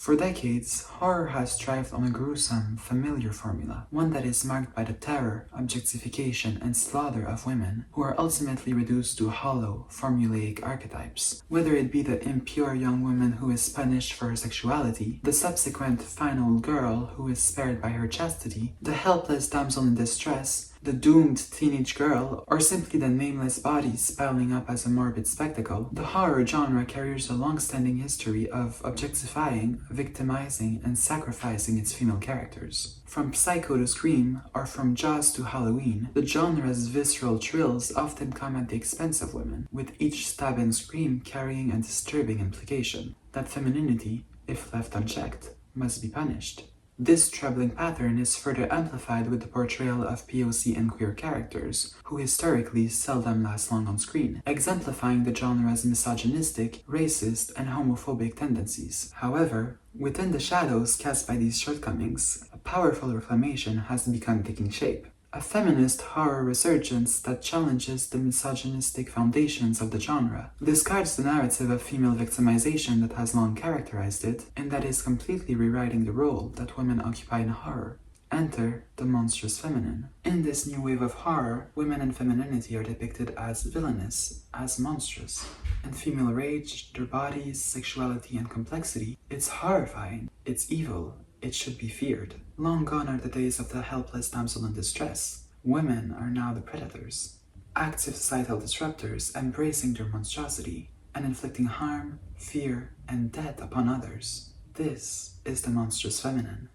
For decades, horror has thrived on a gruesome, familiar formula, one that is marked by the terror, objectification, and slaughter of women, who are ultimately reduced to hollow, formulaic archetypes. Whether it be the impure young woman who is punished for her sexuality, the subsequent final girl who is spared by her chastity, the helpless damsel in distress, the doomed teenage girl, or simply the nameless bodies piling up as a morbid spectacle, the horror genre carries a long-standing history of objectifying, victimizing, and sacrificing its female characters. From Psycho to Scream, or from Jaws to Halloween, the genre's visceral thrills often come at the expense of women, with each stab and scream carrying a disturbing implication, that femininity, if left unchecked, must be punished. This troubling pattern is further amplified with the portrayal of POC and queer characters, who historically seldom last long on screen, exemplifying the genre's misogynistic, racist, and homophobic tendencies. However, within the shadows cast by these shortcomings, a powerful reclamation has begun taking shape. A feminist horror resurgence that challenges the misogynistic foundations of the genre, discards the narrative of female victimization that has long characterized it, and that is completely rewriting the role that women occupy in horror. Enter the monstrous feminine. In this new wave of horror, women and femininity are depicted as villainous, as monstrous. And female rage, their bodies, sexuality, and complexity, it's horrifying, it's evil, it should be feared. Long gone are the days of the helpless damsel in distress. Women are now the predators, active societal disruptors embracing their monstrosity and inflicting harm, fear, and death upon others. This is the monstrous feminine.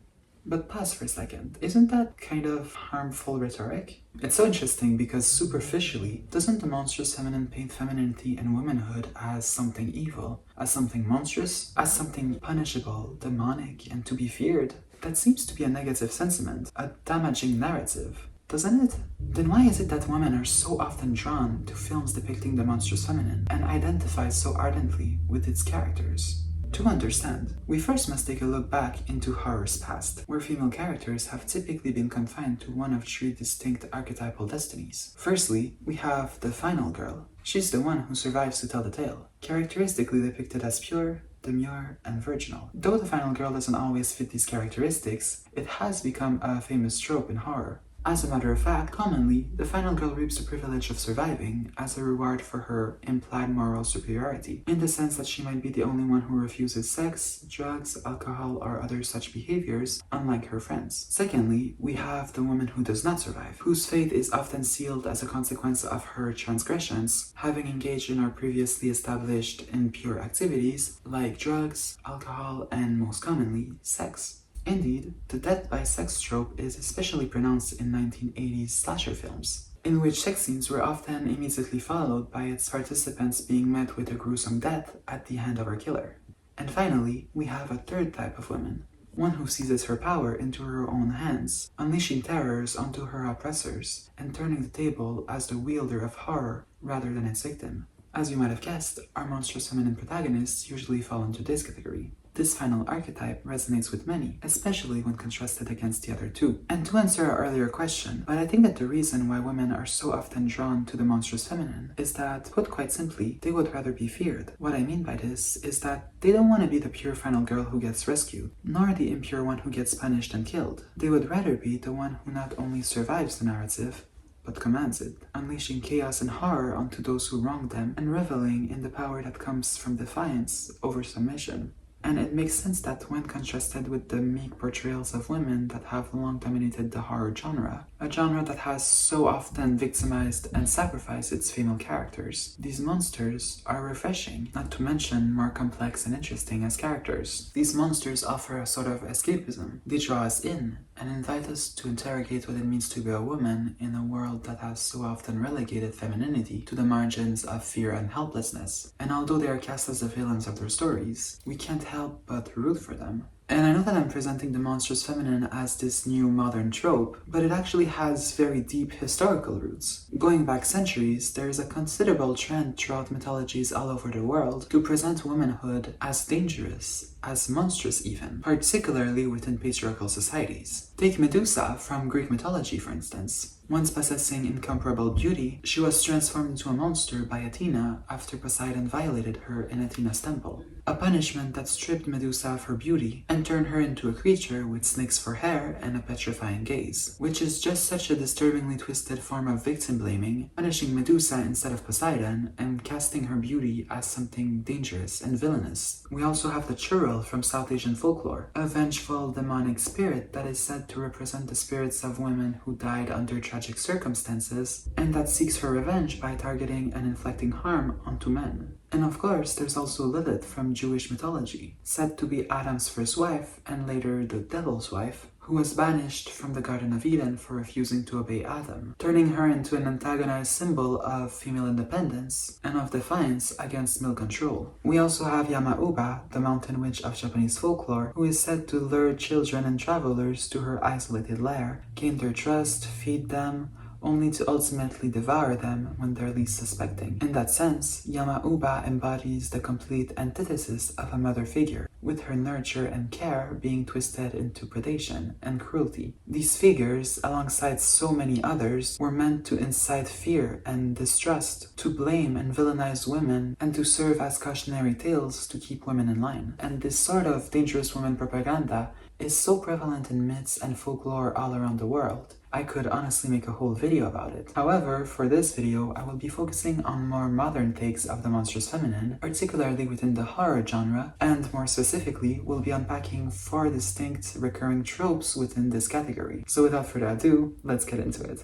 But pause for a second, isn't that kind of harmful rhetoric? It's so interesting because superficially, doesn't the monstrous feminine paint femininity and womanhood as something evil, as something monstrous, as something punishable, demonic, and to be feared? That seems to be a negative sentiment, a damaging narrative, doesn't it? Then why is it that women are so often drawn to films depicting the monstrous feminine and identify so ardently with its characters? To understand, we first must take a look back into horror's past, where female characters have typically been confined to one of three distinct archetypal destinies. Firstly, we have the final girl. She's the one who survives to tell the tale, characteristically depicted as pure, demure, and virginal. Though the final girl doesn't always fit these characteristics, it has become a famous trope in horror. As a matter of fact, commonly, the final girl reaps the privilege of surviving as a reward for her implied moral superiority, in the sense that she might be the only one who refuses sex, drugs, alcohol, or other such behaviors, unlike her friends. Secondly, we have the woman who does not survive, whose fate is often sealed as a consequence of her transgressions, having engaged in our previously established impure activities like drugs, alcohol, and most commonly, sex. Indeed, the death by sex trope is especially pronounced in 1980s slasher films, in which sex scenes were often immediately followed by its participants being met with a gruesome death at the hand of her killer. And finally, we have a third type of woman, one who seizes her power into her own hands, unleashing terrors onto her oppressors, and turning the table as the wielder of horror rather than its victim. As you might have guessed, our monstrous feminine protagonists usually fall into this category. This final archetype resonates with many, especially when contrasted against the other two. And to answer our earlier question, but I think that the reason why women are so often drawn to the monstrous feminine is that, put quite simply, they would rather be feared. What I mean by this is that they don't want to be the pure final girl who gets rescued, nor the impure one who gets punished and killed. They would rather be the one who not only survives the narrative, but commands it, unleashing chaos and horror onto those who wronged them, and reveling in the power that comes from defiance over submission. And it makes sense that when contrasted with the meek portrayals of women that have long dominated the horror genre, a genre that has so often victimized and sacrificed its female characters, these monsters are refreshing, not to mention more complex and interesting as characters. These monsters offer a sort of escapism. They draw us in and invite us to interrogate what it means to be a woman in a world that has so often relegated femininity to the margins of fear and helplessness. And although they are cast as the villains of their stories, we can't help but root for them. And I know that I'm presenting the monstrous feminine as this new modern trope, but it actually has very deep historical roots. Going back centuries, there is a considerable trend throughout mythologies all over the world to present womanhood as dangerous, as monstrous even, particularly within patriarchal societies. Take Medusa from Greek mythology, for instance. Once possessing incomparable beauty, she was transformed into a monster by Athena after Poseidon violated her in Athena's temple. A punishment that stripped Medusa of her beauty and turned her into a creature with snakes for hair and a petrifying gaze, which is just such a disturbingly twisted form of victim blaming, punishing Medusa instead of Poseidon and casting her beauty as something dangerous and villainous. We also have the churel from South Asian folklore, a vengeful demonic spirit that is said to represent the spirits of women who died under tragic circumstances and that seeks her revenge by targeting and inflicting harm onto men. And of course, there's also Lilith from Jewish mythology, said to be Adam's first wife and later the devil's wife, who was banished from the Garden of Eden for refusing to obey Adam, turning her into an antagonized symbol of female independence and of defiance against male control. We also have Yama-Uba, the mountain witch of Japanese folklore, who is said to lure children and travelers to her isolated lair, gain their trust, feed them, only to ultimately devour them when they're least suspecting. In that sense, Yama-Uba embodies the complete antithesis of a mother figure, with her nurture and care being twisted into predation and cruelty. These figures, alongside so many others, were meant to incite fear and distrust, to blame and villainize women, and to serve as cautionary tales to keep women in line. And this sort of dangerous woman propaganda is so prevalent in myths and folklore all around the world. I could honestly make a whole video about it. However, for this video, I will be focusing on more modern takes of the monstrous feminine, particularly within the horror genre, and more specifically, we'll be unpacking 4 distinct recurring tropes within this category. So without further ado, let's get into it.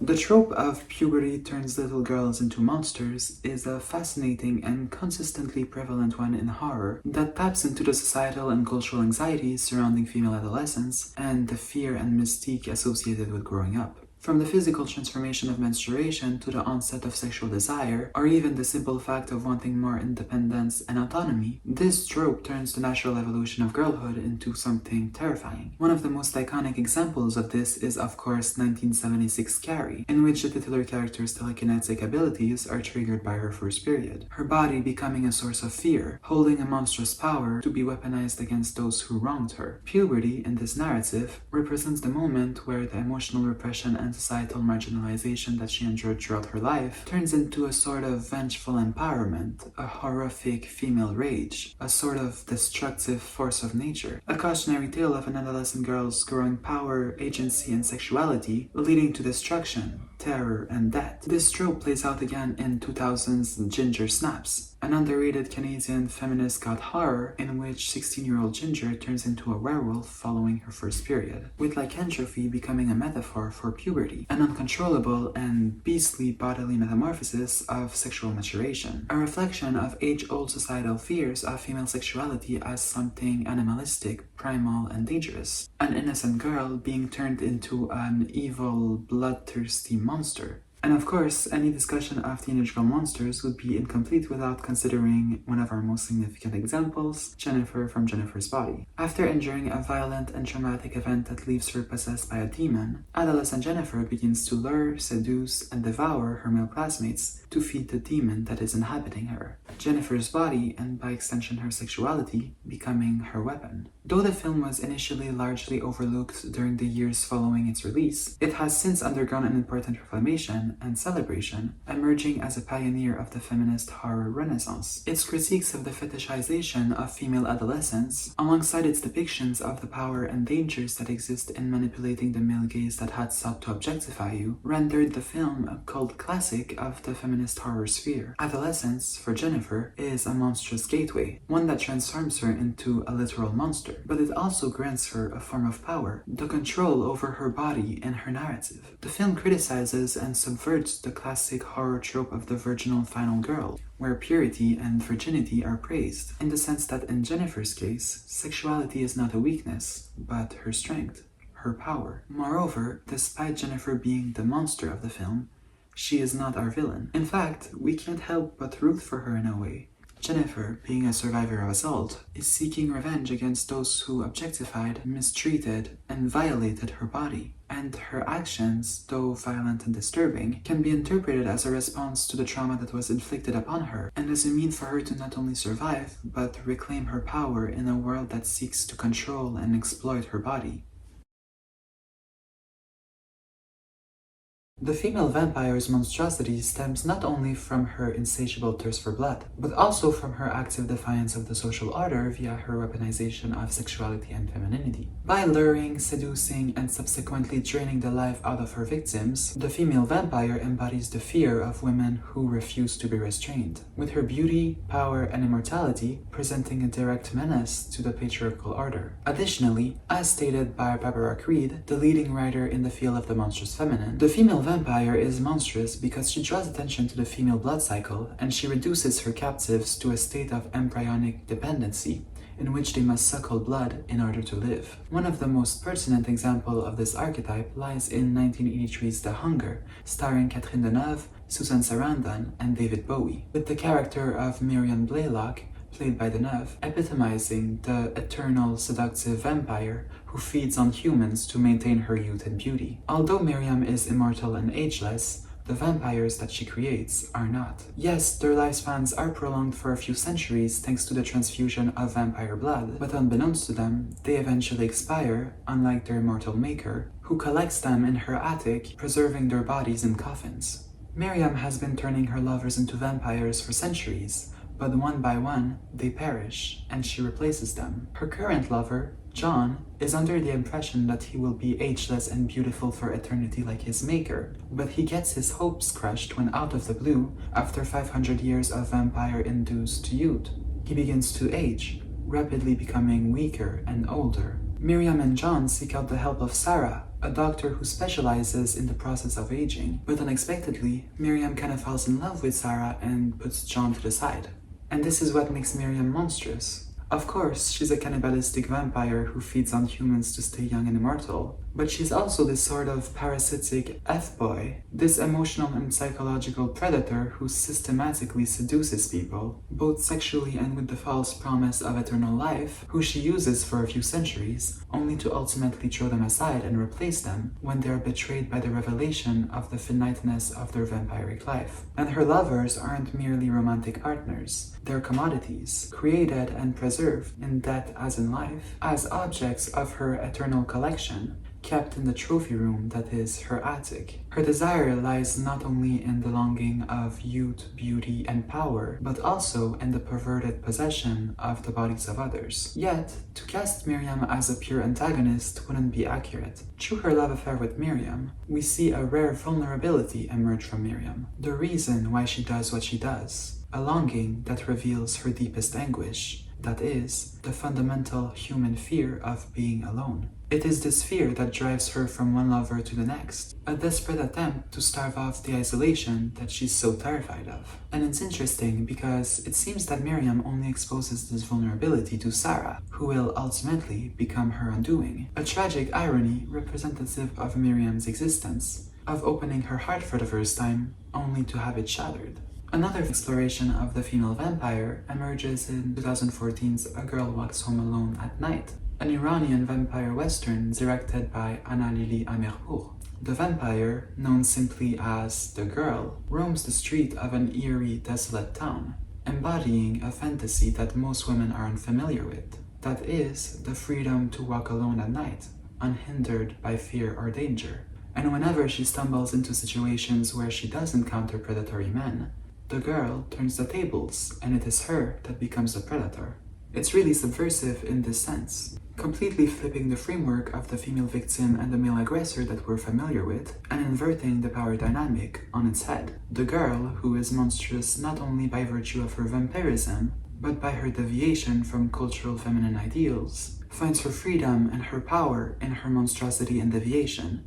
The trope of puberty turns little girls into monsters is a fascinating and consistently prevalent one in horror that taps into the societal and cultural anxieties surrounding female adolescence and the fear and mystique associated with growing up. From the physical transformation of menstruation to the onset of sexual desire, or even the simple fact of wanting more independence and autonomy, this trope turns the natural evolution of girlhood into something terrifying. One of the most iconic examples of this is, of course, 1976's Carrie, in which the titular character's telekinetic abilities are triggered by her first period, her body becoming a source of fear, holding a monstrous power to be weaponized against those who wronged her. Puberty, in this narrative, represents the moment where the emotional repression and societal marginalization that she endured throughout her life turns into a sort of vengeful empowerment, a horrific female rage, a sort of destructive force of nature, a cautionary tale of an adolescent girl's growing power, agency, and sexuality, leading to destruction, terror, and death. This trope plays out again in 2000's Ginger Snaps, an underrated Canadian feminist god horror in which 16-year-old Ginger turns into a werewolf following her first period, with lycanthropy becoming a metaphor for puberty, an uncontrollable and beastly bodily metamorphosis of sexual maturation, a reflection of age-old societal fears of female sexuality as something animalistic, primal, and dangerous, an innocent girl being turned into an evil, bloodthirsty monster. And of course, any discussion of teenage girl monsters would be incomplete without considering one of our most significant examples, Jennifer from Jennifer's Body. After enduring a violent and traumatic event that leaves her possessed by a demon, adolescent Jennifer begins to lure, seduce, and devour her male classmates to feed the demon that is inhabiting her. Jennifer's body, and by extension her sexuality, becoming her weapon. Though the film was initially largely overlooked during the years following its release, it has since undergone an important reclamation and celebration, emerging as a pioneer of the feminist horror renaissance. Its critiques of the fetishization of female adolescence, alongside its depictions of the power and dangers that exist in manipulating the male gaze that had sought to objectify you, rendered the film a cult classic of the feminist horror sphere. Adolescence, for Jennifer, is a monstrous gateway, one that transforms her into a literal monster, but it also grants her a form of power, the control over her body and her narrative. The film criticizes and subverts the classic horror trope of the virginal final girl, where purity and virginity are praised, in the sense that in Jennifer's case, sexuality is not a weakness, but her strength, her power. Moreover, despite Jennifer being the monster of the film, she is not our villain. In fact, we can't help but root for her in a way. Jennifer, being a survivor of assault, is seeking revenge against those who objectified, mistreated, and violated her body. And her actions, though violent and disturbing, can be interpreted as a response to the trauma that was inflicted upon her, and as a mean for her to not only survive, but reclaim her power in a world that seeks to control and exploit her body. The female vampire's monstrosity stems not only from her insatiable thirst for blood, but also from her active defiance of the social order via her weaponization of sexuality and femininity. By luring, seducing, and subsequently draining the life out of her victims, the female vampire embodies the fear of women who refuse to be restrained, with her beauty, power, and immortality presenting a direct menace to the patriarchal order. Additionally, as stated by Barbara Creed, the leading writer in the field of the monstrous feminine, the female vampire is monstrous because she draws attention to the female blood cycle and she reduces her captives to a state of embryonic dependency in which they must suckle blood in order to live. One of the most pertinent examples of this archetype lies in 1983's The Hunger, starring Catherine Deneuve, Susan Sarandon, and David Bowie, with the character of Miriam Blaylock, played by Deneuve, epitomizing the eternal seductive vampire who feeds on humans to maintain her youth and beauty. Although Miriam is immortal and ageless, the vampires that she creates are not. Yes, their lifespans are prolonged for a few centuries thanks to the transfusion of vampire blood, but unbeknownst to them, they eventually expire, unlike their immortal maker, who collects them in her attic, preserving their bodies in coffins. Miriam has been turning her lovers into vampires for centuries, but one by one, they perish, and she replaces them. Her current lover, John, is under the impression that he will be ageless and beautiful for eternity like his maker, but he gets his hopes crushed when out of the blue, after 500 years of vampire-induced youth, he begins to age, rapidly becoming weaker and older. Miriam and John seek out the help of Sarah, a doctor who specializes in the process of aging, but unexpectedly, Miriam kind of falls in love with Sarah and puts John to the side. And this is what makes Miriam monstrous. Of course, she's a cannibalistic vampire who feeds on humans to stay young and immortal, but she's also this sort of parasitic F-boy, this emotional and psychological predator who systematically seduces people, both sexually and with the false promise of eternal life, who she uses for a few centuries, only to ultimately throw them aside and replace them when they are betrayed by the revelation of the finiteness of their vampiric life. And her lovers aren't merely romantic partners, they're commodities, created and preserved in death as in life, as objects of her eternal collection, kept in the trophy room that is her attic. Her desire lies not only in the longing of youth, beauty, and power, but also in the perverted possession of the bodies of others. Yet, to cast Miriam as a pure antagonist wouldn't be accurate. Through her love affair with Miriam, we see a rare vulnerability emerge from Miriam, the reason why she does what she does, a longing that reveals her deepest anguish, that is, the fundamental human fear of being alone. It is this fear that drives her from one lover to the next, a desperate attempt to starve off the isolation that she's so terrified of. And it's interesting because it seems that Miriam only exposes this vulnerability to Sarah, who will ultimately become her undoing. A tragic irony representative of Miriam's existence, of opening her heart for the first time, only to have it shattered. Another exploration of the female vampire emerges in 2014's A Girl Walks Home Alone at Night, an Iranian vampire western directed by Anna Lili Amerpour. The vampire, known simply as the girl, roams the street of an eerie, desolate town, embodying a fantasy that most women are unfamiliar with. That is, the freedom to walk alone at night, unhindered by fear or danger. And whenever she stumbles into situations where she does encounter predatory men, the girl turns the tables, and it is her that becomes the predator. It's really subversive in this sense, completely flipping the framework of the female victim and the male aggressor that we're familiar with, and inverting the power dynamic on its head. The girl, who is monstrous not only by virtue of her vampirism, but by her deviation from cultural feminine ideals, finds her freedom and her power in her monstrosity and deviation.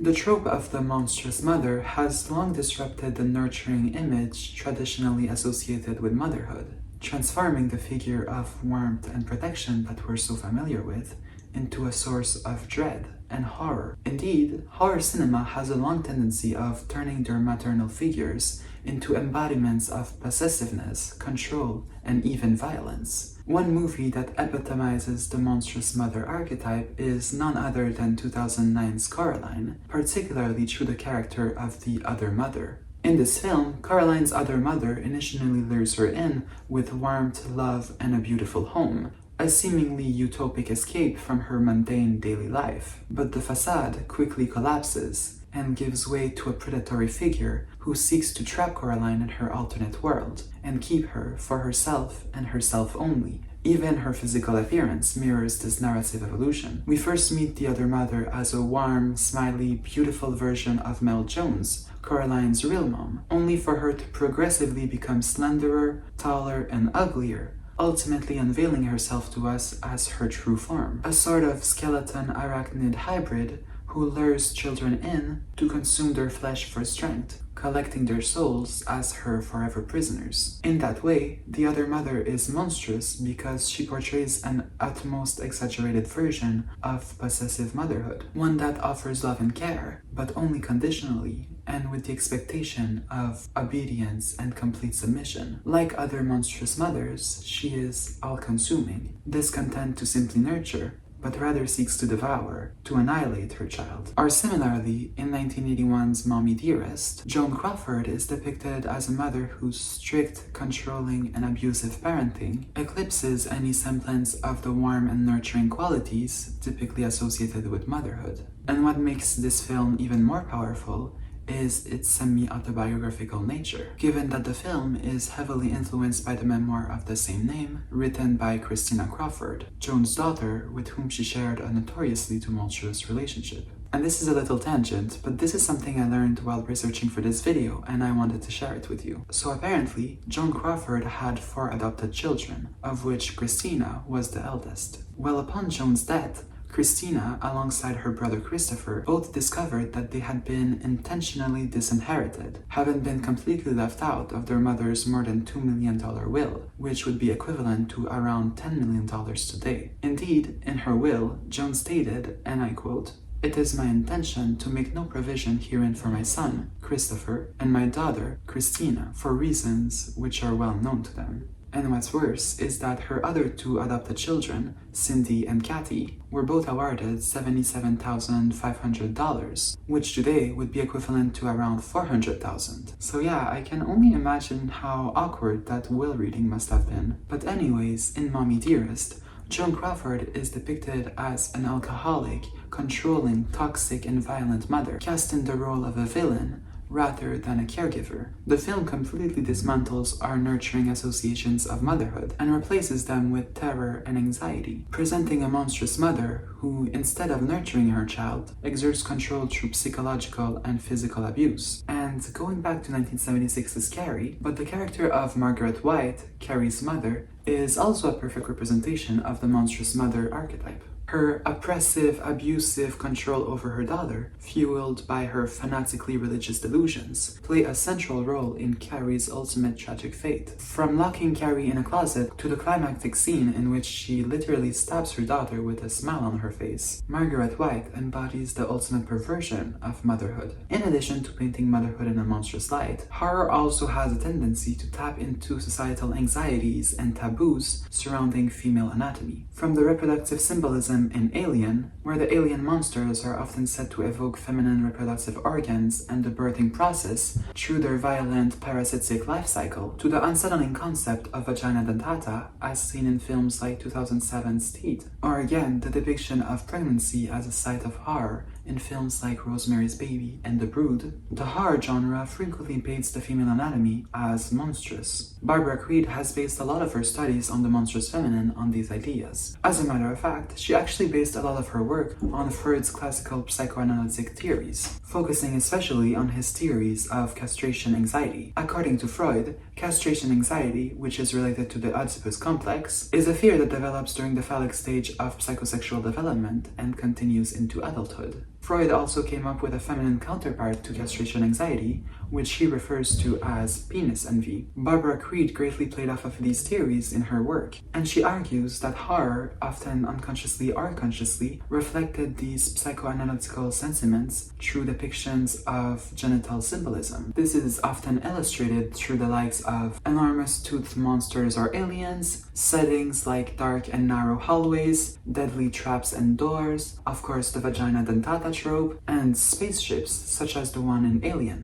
The trope of the monstrous mother has long disrupted the nurturing image traditionally associated with motherhood, transforming the figure of warmth and protection that we're so familiar with into a source of dread and horror. Indeed, horror cinema has a long tendency of turning their maternal figures into embodiments of possessiveness, control, and even violence. One movie that epitomizes the monstrous mother archetype is none other than 2009's Coraline, particularly through the character of the other mother. In this film, Coraline's other mother initially lures her in with warmth, love, and a beautiful home, a seemingly utopic escape from her mundane daily life. But the facade quickly collapses and gives way to a predatory figure who seeks to trap Coraline in her alternate world and keep her for herself and herself only. Even her physical appearance mirrors this narrative evolution. We first meet the other mother as a warm, smiley, beautiful version of Mel Jones, Coraline's real mom, only for her to progressively become slenderer, taller, and uglier, ultimately unveiling herself to us as her true form. A sort of skeleton arachnid hybrid who lures children in to consume their flesh for strength, collecting their souls as her forever prisoners. In that way, the other mother is monstrous because she portrays an utmost exaggerated version of possessive motherhood, one that offers love and care, but only conditionally and with the expectation of obedience and complete submission. Like other monstrous mothers, she is all-consuming, discontent to simply nurture, but rather seeks to devour, to annihilate her child. Or similarly, in 1981's Mommy Dearest, Joan Crawford is depicted as a mother whose strict, controlling, and abusive parenting eclipses any semblance of the warm and nurturing qualities typically associated with motherhood. And what makes this film even more powerful is its semi-autobiographical nature, given that the film is heavily influenced by the memoir of the same name, written by Christina Crawford, Joan's daughter, with whom she shared a notoriously tumultuous relationship. And this is a little tangent, but this is something I learned while researching for this video, and I wanted to share it with you. So apparently, Joan Crawford had 4 adopted children, of which Christina was the eldest. Well, upon Joan's death, Christina, alongside her brother Christopher, both discovered that they had been intentionally disinherited, having been completely left out of their mother's more than $2 million will, which would be equivalent to around $10 million today. Indeed, in her will, Joan stated, and I quote, "It is my intention to make no provision herein for my son, Christopher, and my daughter, Christina, for reasons which are well known to them." And what's worse is that her other 2 adopted children, Cindy and Kathy, were both awarded $77,500, which today would be equivalent to around $400,000. So yeah, I can only imagine how awkward that will reading must have been. But anyways, in Mommy Dearest, Joan Crawford is depicted as an alcoholic, controlling, toxic, and violent mother, cast in the role of a villain rather than a caregiver. The film completely dismantles our nurturing associations of motherhood and replaces them with terror and anxiety, presenting a monstrous mother who, instead of nurturing her child, exerts control through psychological and physical abuse. And going back to 1976's Carrie, but the character of Margaret White, Carrie's mother, is also a perfect representation of the monstrous mother archetype. Her oppressive, abusive control over her daughter, fueled by her fanatically religious delusions, play a central role in Carrie's ultimate tragic fate. From locking Carrie in a closet to the climactic scene in which she literally stabs her daughter with a smile on her face, Margaret White embodies the ultimate perversion of motherhood. In addition to painting motherhood in a monstrous light, horror also has a tendency to tap into societal anxieties and taboos surrounding female anatomy. From the reproductive symbolism in Alien, where the alien monsters are often said to evoke feminine reproductive organs and the birthing process through their violent parasitic life cycle, to the unsettling concept of vagina dentata as seen in films like 2007's Teeth, or again the depiction of pregnancy as a site of horror in films like Rosemary's Baby and The Brood, the horror genre frequently paints the female anatomy as monstrous. Barbara Creed has based a lot of her studies on the monstrous feminine on these ideas. As a matter of fact, she actually based a lot of her work on Freud's classical psychoanalytic theories, focusing especially on his theories of castration anxiety. According to Freud, castration anxiety, which is related to the Oedipus complex, is a fear that develops during the phallic stage of psychosexual development and continues into adulthood. Freud also came up with a feminine counterpart to castration anxiety, which she refers to as penis envy. Barbara Creed greatly played off of these theories in her work, and she argues that horror, often unconsciously or consciously, reflected these psychoanalytical sentiments through depictions of genital symbolism. This is often illustrated through the likes of enormous toothed monsters or aliens, settings like dark and narrow hallways, deadly traps and doors, of course the vagina dentata trope, and spaceships such as the one in Alien.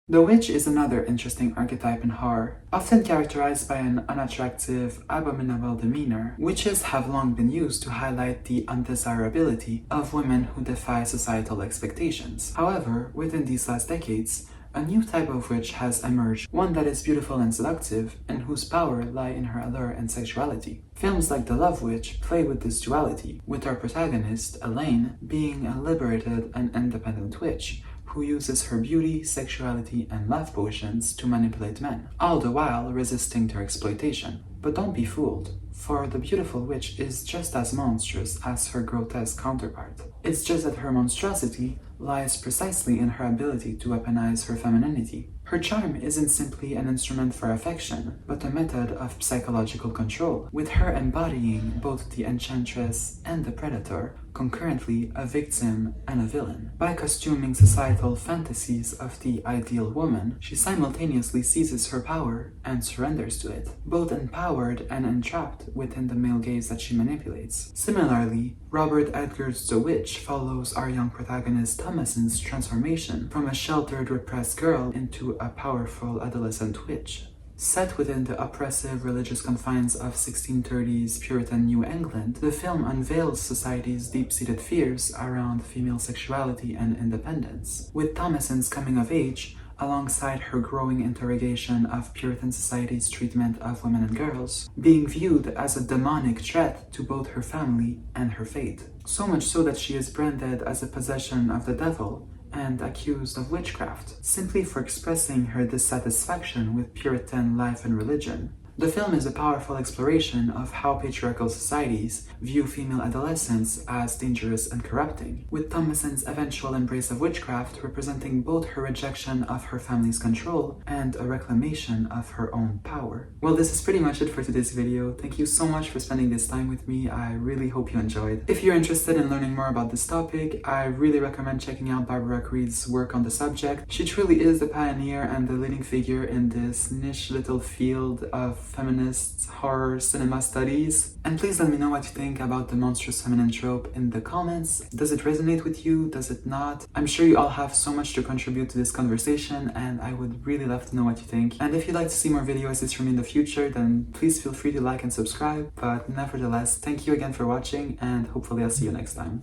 The witch is another interesting archetype in horror. Often characterized by an unattractive, abominable demeanor, witches have long been used to highlight the undesirability of women who defy societal expectations. However, within these last decades, a new type of witch has emerged, one that is beautiful and seductive, and whose power lie in her allure and sexuality. Films like The Love Witch play with this duality, with our protagonist, Elaine, being a liberated and independent witch, who uses her beauty, sexuality, and love potions to manipulate men, all the while resisting their exploitation. But don't be fooled, for the beautiful witch is just as monstrous as her grotesque counterpart. It's just that her monstrosity lies precisely in her ability to weaponize her femininity. Her charm isn't simply an instrument for affection, but a method of psychological control, with her embodying both the enchantress and the predator, concurrently a victim and a villain. By costuming societal fantasies of the ideal woman, she simultaneously seizes her power and surrenders to it, both empowered and entrapped within the male gaze that she manipulates. Similarly, Robert Edgar's The Witch follows our young protagonist Thomason's transformation from a sheltered, repressed girl into a powerful adolescent witch. Set within the oppressive religious confines of 1630s Puritan New England, the film unveils society's deep-seated fears around female sexuality and independence. With Thomason's coming of age, alongside her growing interrogation of Puritan society's treatment of women and girls, being viewed as a demonic threat to both her family and her fate. So much so that she is branded as a possession of the devil and accused of witchcraft, simply for expressing her dissatisfaction with Puritan life and religion. The film is a powerful exploration of how patriarchal societies view female adolescents as dangerous and corrupting, with Thomason's eventual embrace of witchcraft representing both her rejection of her family's control and a reclamation of her own power. Well, this is pretty much it for today's video. Thank you so much for spending this time with me. I really hope you enjoyed. If you're interested in learning more about this topic, I really recommend checking out Barbara Creed's work on the subject. She truly is the pioneer and the leading figure in this niche little field of feminist horror cinema studies. And please let me know what you think about the monstrous feminine trope in the comments. Does it resonate with you? Does it not? I'm sure you all have so much to contribute to this conversation, and I would really love to know what you think. And if you'd like to see more videos like this from me in the future, then please feel free to like and subscribe. But nevertheless, thank you again for watching, and hopefully I'll see you next time.